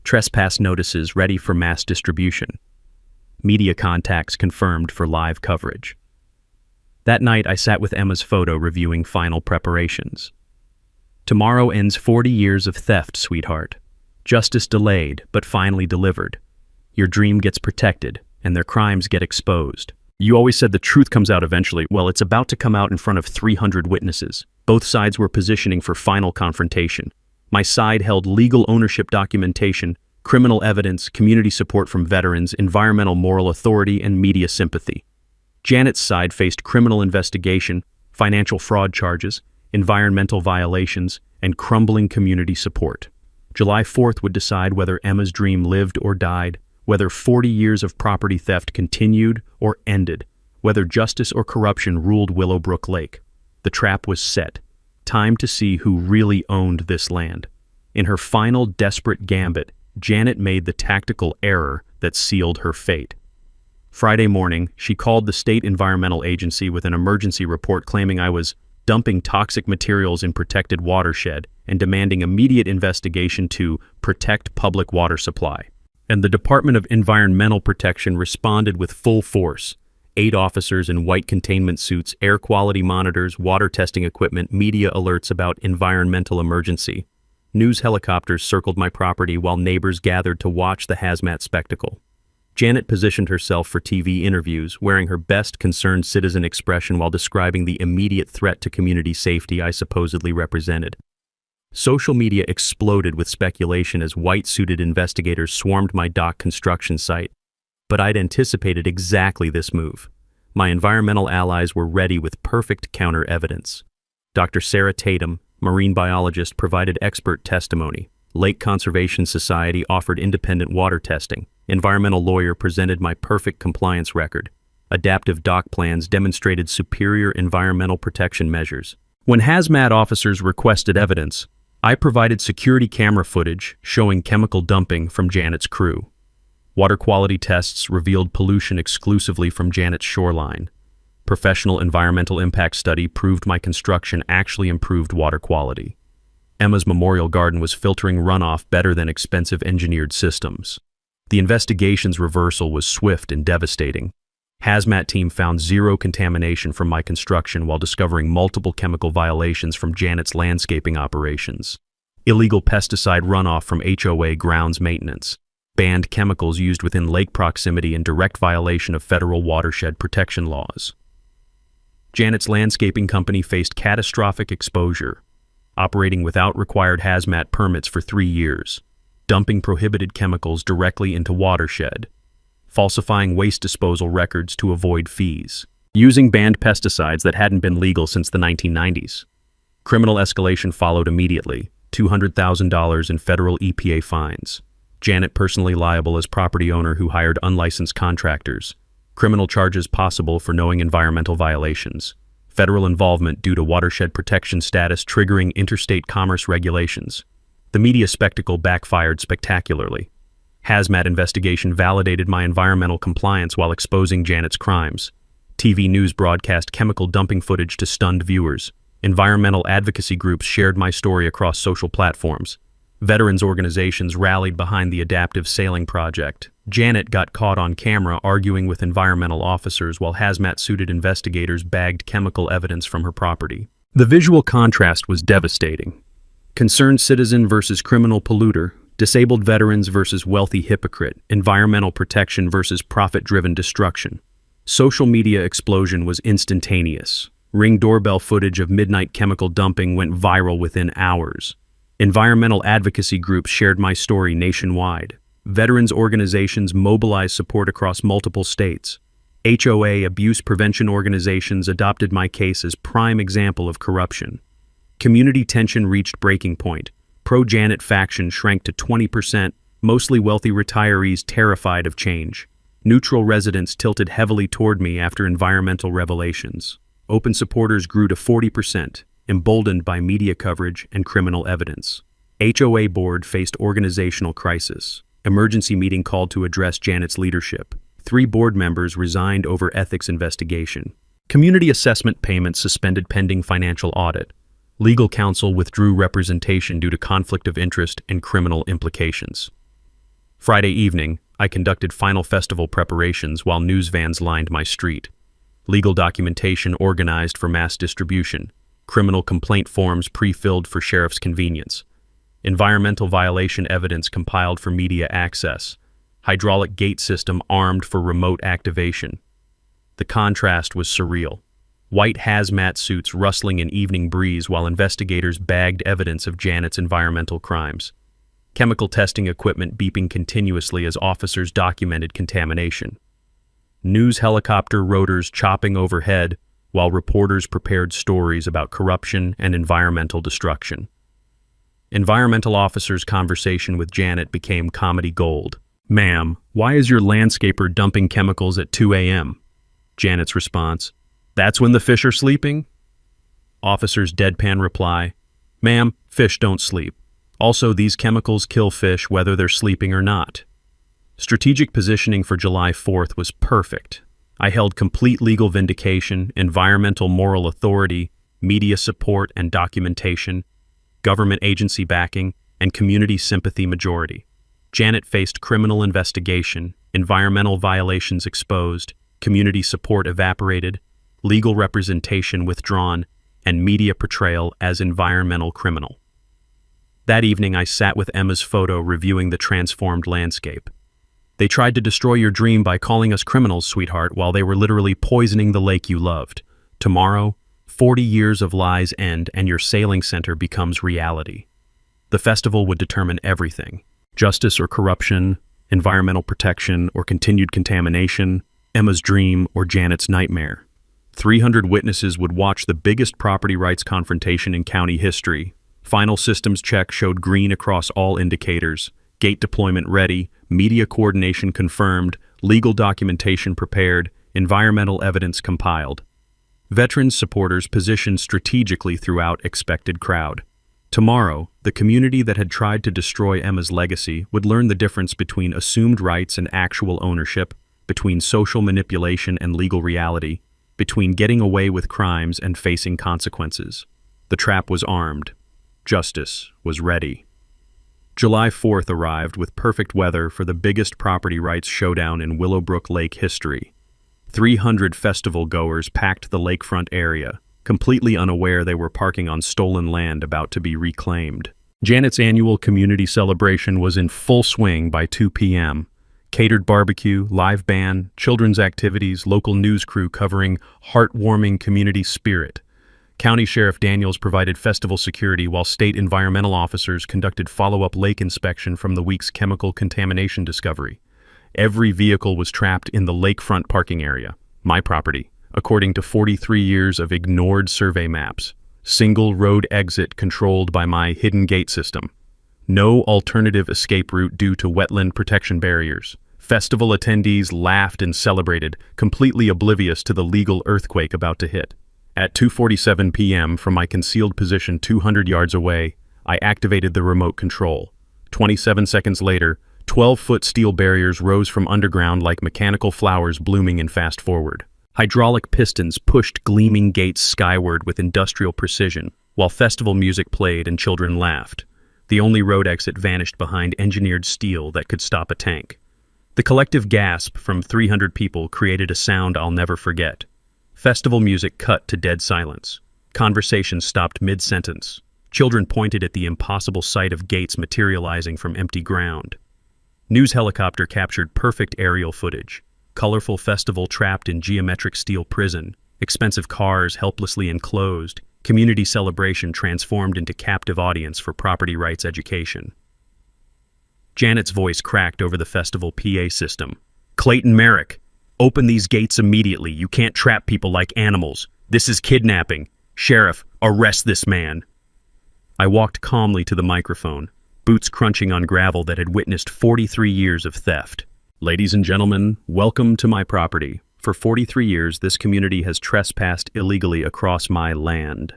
Trespass notices ready for mass distribution. Media contacts confirmed for live coverage. That night, I sat with Emma's photo reviewing final preparations. Tomorrow ends 40 years of theft, sweetheart. Justice delayed, but finally delivered. Your dream gets protected, and their crimes get exposed. You always said the truth comes out eventually. Well, it's about to come out in front of 300 witnesses. Both sides were positioning for final confrontation. My side held legal ownership documentation, criminal evidence, community support from veterans, environmental moral authority, and media sympathy. Janet's side faced criminal investigation, financial fraud charges, environmental violations, and crumbling community support. July 4th would decide whether Emma's dream lived or died, whether 40 years of property theft continued or ended, whether justice or corruption ruled Willowbrook Lake. The trap was set. Time to see who really owned this land. In her final desperate gambit, Janet made the tactical error that sealed her fate. Friday morning, she called the state environmental agency with an emergency report claiming I was dumping toxic materials in protected watershed and demanding immediate investigation to protect public water supply. And the Department of Environmental Protection responded with full force. 8 officers in white containment suits, air quality monitors, water testing equipment, media alerts about environmental emergency. News helicopters circled my property while neighbors gathered to watch the hazmat spectacle. Janet positioned herself for TV interviews, wearing her best concerned citizen expression while describing the immediate threat to community safety I supposedly represented. Social media exploded with speculation as white-suited investigators swarmed my dock construction site. But I'd anticipated exactly this move. My environmental allies were ready with perfect counter-evidence. Dr. Sarah Tatum, marine biologist, provided expert testimony. Lake Conservation Society offered independent water testing. Environmental lawyer presented my perfect compliance record. Adaptive dock plans demonstrated superior environmental protection measures. When hazmat officers requested evidence, I provided security camera footage showing chemical dumping from Janet's crew. Water quality tests revealed pollution exclusively from Janet's shoreline. Professional environmental impact study proved my construction actually improved water quality. Emma's memorial garden was filtering runoff better than expensive engineered systems. The investigation's reversal was swift and devastating. Hazmat team found 0 contamination from my construction while discovering multiple chemical violations from Janet's landscaping operations. Illegal pesticide runoff from HOA grounds maintenance. Banned chemicals used within lake proximity in direct violation of federal watershed protection laws. Janet's landscaping company faced catastrophic exposure, operating without required hazmat permits for 3 years, dumping prohibited chemicals directly into watershed, falsifying waste disposal records to avoid fees, using banned pesticides that hadn't been legal since the 1990s. Criminal escalation followed immediately, $200,000 in federal EPA fines. Janet personally liable as property owner who hired unlicensed contractors. Criminal charges possible for knowing environmental violations. Federal involvement due to watershed protection status triggering interstate commerce regulations. The media spectacle backfired spectacularly. Hazmat investigation validated my environmental compliance while exposing Janet's crimes. TV news broadcast chemical dumping footage to stunned viewers. Environmental advocacy groups shared my story across social platforms. Veterans organizations rallied behind the adaptive sailing project. Janet got caught on camera arguing with environmental officers while hazmat-suited investigators bagged chemical evidence from her property. The visual contrast was devastating. Concerned citizen versus criminal polluter, disabled veterans versus wealthy hypocrite, environmental protection versus profit-driven destruction. Social media explosion was instantaneous. Ring doorbell footage of midnight chemical dumping went viral within hours. Environmental advocacy groups shared my story nationwide. Veterans organizations mobilized support across multiple states. HOA abuse prevention organizations adopted my case as prime example of corruption. Community tension reached breaking point. Pro-Janet faction shrank to 20%, mostly wealthy retirees terrified of change. Neutral residents tilted heavily toward me after environmental revelations. Open supporters grew to 40%, emboldened by media coverage and criminal evidence. HOA board faced organizational crisis. Emergency meeting called to address Janet's leadership. 3 board members resigned over ethics investigation. Community assessment payments suspended pending financial audit. Legal counsel withdrew representation due to conflict of interest and criminal implications. Friday evening, I conducted final festival preparations while news vans lined my street. Legal documentation organized for mass distribution. Criminal complaint forms pre-filled for sheriff's convenience. Environmental violation evidence compiled for media access. Hydraulic gate system armed for remote activation. The contrast was surreal. White hazmat suits rustling in evening breeze while investigators bagged evidence of Janet's environmental crimes. Chemical testing equipment beeping continuously as officers documented contamination. News helicopter rotors chopping overhead while reporters prepared stories about corruption and environmental destruction. Environmental officers' conversation with Janet became comedy gold. "Ma'am, why is your landscaper dumping chemicals at 2 a.m.? Janet's response, "That's when the fish are sleeping?" Officer's deadpan reply, "Ma'am, fish don't sleep. Also, these chemicals kill fish whether they're sleeping or not." Strategic positioning for July 4th was perfect. I held complete legal vindication, environmental moral authority, media support and documentation, government agency backing, and community sympathy majority. Janet faced criminal investigation, environmental violations exposed, community support evaporated, legal representation withdrawn, and media portrayal as environmental criminal. That evening I sat with Emma's photo reviewing the transformed landscape. "They tried to destroy your dream by calling us criminals, sweetheart, while they were literally poisoning the lake you loved. Tomorrow, 40 years of lies end and your sailing center becomes reality." The festival would determine everything. Justice or corruption, environmental protection or continued contamination, Emma's dream or Janet's nightmare. 300 witnesses would watch the biggest property rights confrontation in county history. Final systems check showed green across all indicators. Gate deployment ready, media coordination confirmed, legal documentation prepared, environmental evidence compiled. Veterans supporters positioned strategically throughout expected crowd. Tomorrow, the community that had tried to destroy Emma's legacy would learn the difference between assumed rights and actual ownership, between social manipulation and legal reality, between getting away with crimes and facing consequences. The trap was armed. Justice was ready. July 4th arrived with perfect weather for the biggest property rights showdown in Willowbrook Lake history. 300 festival goers packed the lakefront area, completely unaware they were parking on stolen land about to be reclaimed. Janet's annual community celebration was in full swing by 2 p.m. Catered barbecue, live band, children's activities, local news crew covering heartwarming community spirit. County Sheriff Daniels provided festival security while state environmental officers conducted follow-up lake inspection from the week's chemical contamination discovery. Every vehicle was trapped in the lakefront parking area, my property, according to 43 years of ignored survey maps. Single road exit controlled by my hidden gate system. No alternative escape route due to wetland protection barriers. Festival attendees laughed and celebrated, completely oblivious to the legal earthquake about to hit. At 2:47 p.m. from my concealed position 200 yards away, I activated the remote control. 27 seconds later, 12-foot steel barriers rose from underground like mechanical flowers blooming in fast forward. Hydraulic pistons pushed gleaming gates skyward with industrial precision, while festival music played and children laughed. The only road exit vanished behind engineered steel that could stop a tank. The collective gasp from 300 people created a sound I'll never forget. Festival music cut to dead silence. Conversation stopped mid-sentence. Children pointed at the impossible sight of gates materializing from empty ground. News helicopter captured perfect aerial footage. Colorful festival trapped in geometric steel prison. Expensive cars helplessly enclosed. Community celebration transformed into captive audience for property rights education. Janet's voice cracked over the festival PA system. "Clayton Merrick, open these gates immediately. You can't trap people like animals. This is kidnapping. Sheriff, arrest this man." I walked calmly to the microphone, boots crunching on gravel that had witnessed 43 years of theft. "Ladies and gentlemen, welcome to my property. For 43 years, this community has trespassed illegally across my land.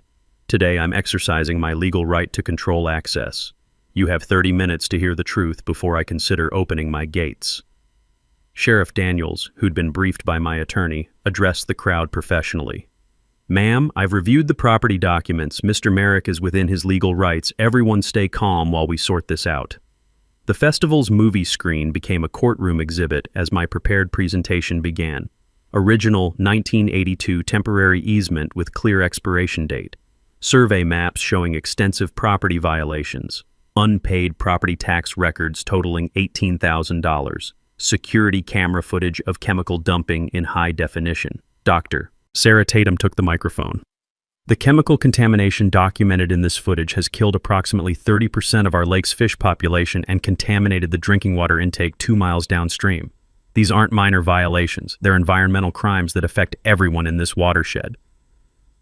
Today, I'm exercising my legal right to control access. You have 30 minutes to hear the truth before I consider opening my gates." Sheriff Daniels, who'd been briefed by my attorney, addressed the crowd professionally. "Ma'am, I've reviewed the property documents. Mr. Merrick is within his legal rights. Everyone stay calm while we sort this out." The festival's movie screen became a courtroom exhibit as my prepared presentation began. Original 1982 temporary easement with clear expiration date. Survey maps showing extensive property violations. Unpaid property tax records totaling $18,000. Security camera footage of chemical dumping in high definition. Dr. Sarah Tatum took the microphone. "The chemical contamination documented in this footage has killed approximately 30% of our lake's fish population and contaminated the drinking water intake 2 miles downstream. These aren't minor violations. They're environmental crimes that affect everyone in this watershed."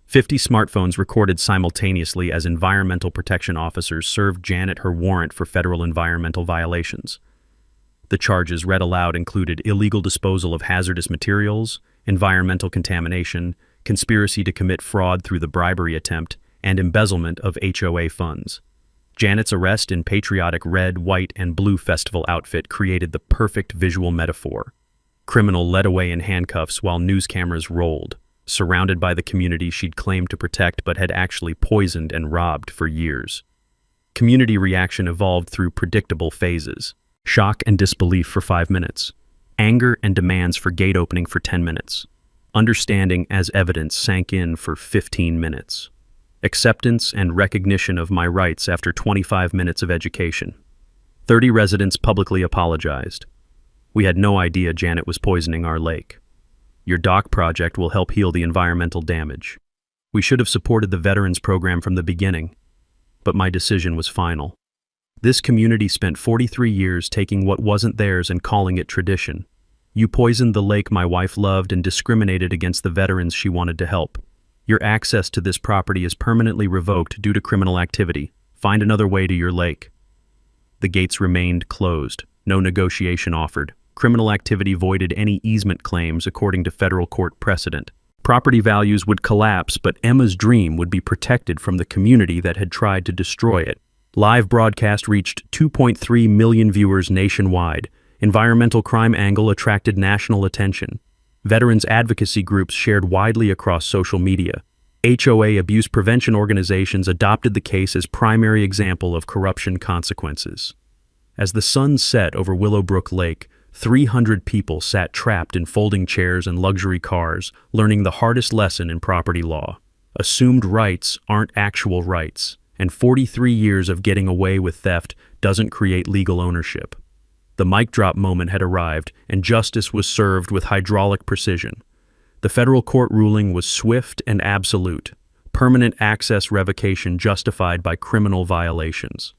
50 smartphones recorded simultaneously as environmental protection officers served Janet her warrant for federal environmental violations. The charges read aloud included illegal disposal of hazardous materials, environmental contamination, conspiracy to commit fraud through the bribery attempt, and embezzlement of HOA funds. Janet's arrest in patriotic red, white, and blue festival outfit created the perfect visual metaphor. Criminal led away in handcuffs while news cameras rolled, surrounded by the community she'd claimed to protect but had actually poisoned and robbed for years. Community reaction evolved through predictable phases. Shock and disbelief for 5 minutes. Anger and demands for gate opening for 10 minutes. Understanding as evidence sank in for 15 minutes. Acceptance and recognition of my rights after 25 minutes of education. 30 residents publicly apologized. "We had no idea Janet was poisoning our lake. Your dock project will help heal the environmental damage. We should have supported the veterans program from the beginning, but my decision was final. This community spent 43 years taking what wasn't theirs and calling it tradition. You poisoned the lake my wife loved and discriminated against the veterans she wanted to help. Your access to this property is permanently revoked due to criminal activity. Find another way to your lake." The gates remained closed. No negotiation offered. Criminal activity voided any easement claims according to federal court precedent. Property values would collapse, but Emma's dream would be protected from the community that had tried to destroy it. Live broadcast reached 2.3 million viewers nationwide. Environmental crime angle attracted national attention. Veterans advocacy groups shared widely across social media. HOA abuse prevention organizations adopted the case as primary example of corruption consequences. As the sun set over Willowbrook Lake, 300 people sat trapped in folding chairs and luxury cars, learning the hardest lesson in property law. Assumed rights aren't actual rights, and 43 years of getting away with theft doesn't create legal ownership. The mic drop moment had arrived, and justice was served with hydraulic precision. The federal court ruling was swift and absolute. Permanent access revocation justified by criminal violations.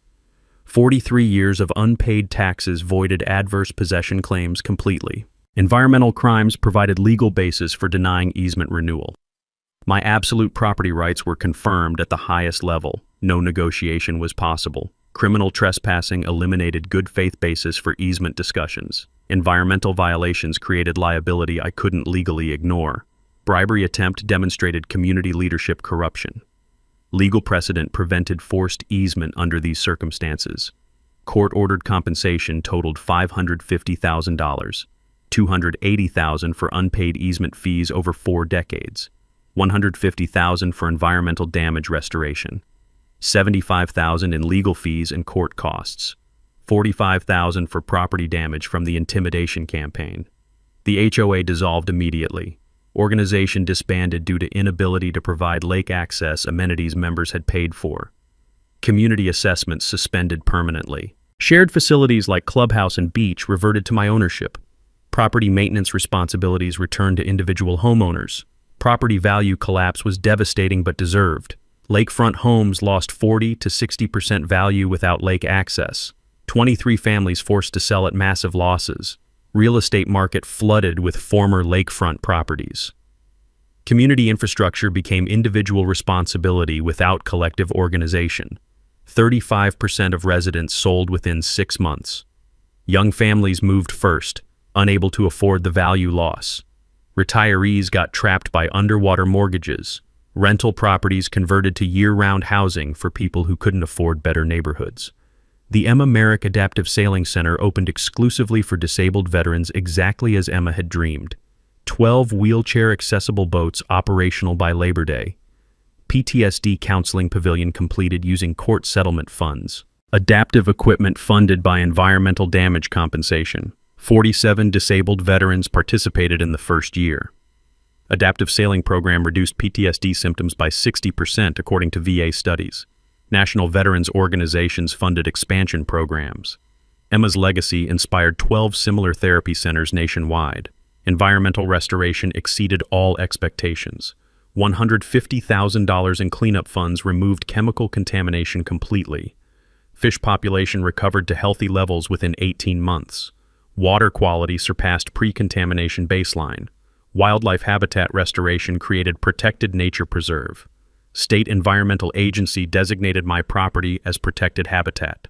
43 years of unpaid taxes voided adverse possession claims completely. Environmental crimes provided legal basis for denying easement renewal. My absolute property rights were confirmed at the highest level. No negotiation was possible. Criminal trespassing eliminated good faith basis for easement discussions. Environmental violations created liability I couldn't legally ignore. Bribery attempt demonstrated community leadership corruption. Legal precedent prevented forced easement under these circumstances. Court-ordered compensation totaled $550,000, $280,000 for unpaid easement fees over 4 decades, $150,000 for environmental damage restoration. $75,000 in legal fees and court costs, $45,000 for property damage from the intimidation campaign. The HOA dissolved immediately. Organization disbanded due to inability to provide lake access amenities members had paid for. Community assessments suspended permanently. Shared facilities like clubhouse and beach reverted to my ownership. Property maintenance responsibilities returned to individual homeowners. Property value collapse was devastating but deserved. Lakefront homes lost 40 to 60% value without lake access. 23 families forced to sell at massive losses. Real estate market flooded with former lakefront properties. Community infrastructure became individual responsibility without collective organization. 35% of residents sold within 6 months. Young families moved first, unable to afford the value loss. Retirees got trapped by underwater mortgages. Rental properties converted to year-round housing for people who couldn't afford better neighborhoods. The Emma Merrick Adaptive Sailing Center opened exclusively for disabled veterans exactly as Emma had dreamed. 12 wheelchair-accessible boats operational by Labor Day. PTSD counseling pavilion completed using court settlement funds. Adaptive equipment funded by environmental damage compensation. 47 disabled veterans participated in the first year. Adaptive sailing program reduced PTSD symptoms by 60% according to VA studies. National veterans organizations funded expansion programs. Emma's legacy inspired 12 similar therapy centers nationwide. Environmental restoration exceeded all expectations. $150,000 in cleanup funds removed chemical contamination completely. Fish population recovered to healthy levels within 18 months. Water quality surpassed pre-contamination baseline. Wildlife habitat restoration created protected nature preserve. State Environmental Agency designated my property as protected habitat.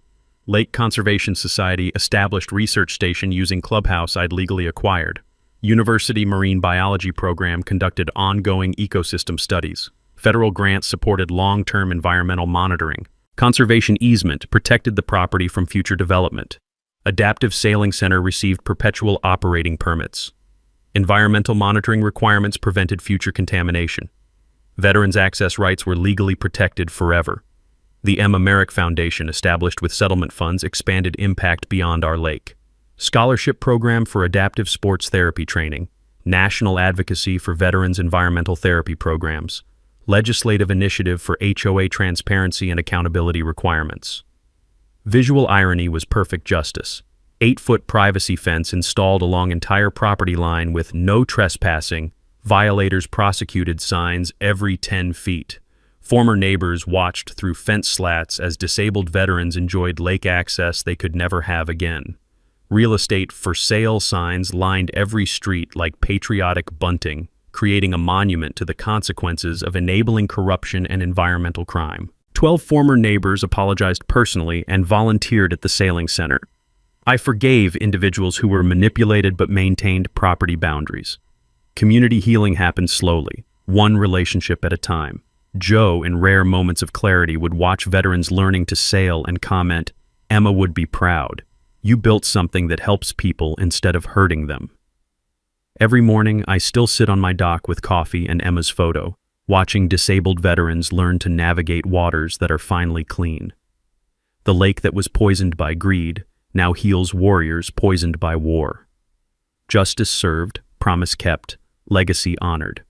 Lake Conservation Society established research station using clubhouse I'd legally acquired. University Marine Biology Program conducted ongoing ecosystem studies. Federal grants supported long-term environmental monitoring. Conservation easement protected the property from future development. Adaptive Sailing Center received perpetual operating permits. Environmental monitoring requirements prevented future contamination. Veterans' access rights were legally protected forever. The Emma Merrick Foundation, established with settlement funds, expanded impact beyond our lake. Scholarship program for adaptive sports therapy training. National advocacy for veterans' environmental therapy programs. Legislative initiative for HOA transparency and accountability requirements. Visual irony was perfect justice. 8-foot privacy fence installed along entire property line with no trespassing, violators prosecuted signs every 10 feet. Former neighbors watched through fence slats as disabled veterans enjoyed lake access they could never have again. Real estate for sale signs lined every street like patriotic bunting, creating a monument to the consequences of enabling corruption and environmental crime. 12 former neighbors apologized personally and volunteered at the sailing center. I forgave individuals who were manipulated but maintained property boundaries. Community healing happened slowly, one relationship at a time. Joe, in rare moments of clarity, would watch veterans learning to sail and comment, "Emma would be proud. You built something that helps people instead of hurting them." Every morning, I still sit on my dock with coffee and Emma's photo, watching disabled veterans learn to navigate waters that are finally clean. The lake that was poisoned by greed now heals warriors poisoned by war. Justice served, promise kept, legacy honored.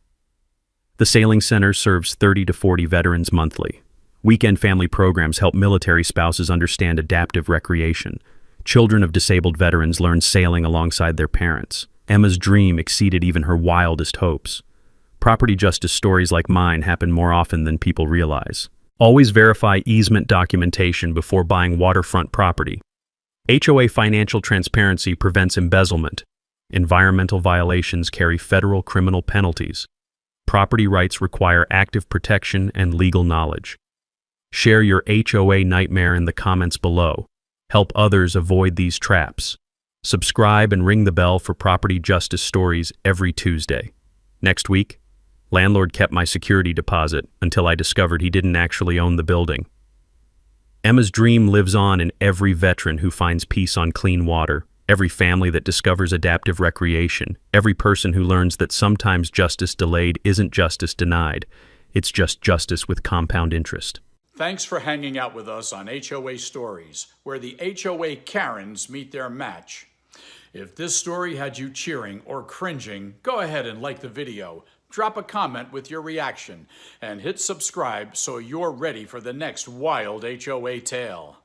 The Sailing Center serves 30 to 40 veterans monthly. Weekend family programs help military spouses understand adaptive recreation. Children of disabled veterans learn sailing alongside their parents. Emma's dream exceeded even her wildest hopes. Property justice stories like mine happen more often than people realize. Always verify easement documentation before buying waterfront property. HOA financial transparency prevents embezzlement. Environmental violations carry federal criminal penalties. Property rights require active protection and legal knowledge. Share your HOA nightmare in the comments below. Help others avoid these traps. Subscribe and ring the bell for property justice stories every Tuesday. Next week, landlord kept my security deposit until I discovered he didn't actually own the building. Emma's dream lives on in every veteran who finds peace on clean water, every family that discovers adaptive recreation, every person who learns that sometimes justice delayed isn't justice denied, it's just justice with compound interest. Thanks for hanging out with us on HOA Stories, where the HOA Karens meet their match. If this story had you cheering or cringing, go ahead and like the video, drop a comment with your reaction, and hit subscribe so you're ready for the next wild HOA tale.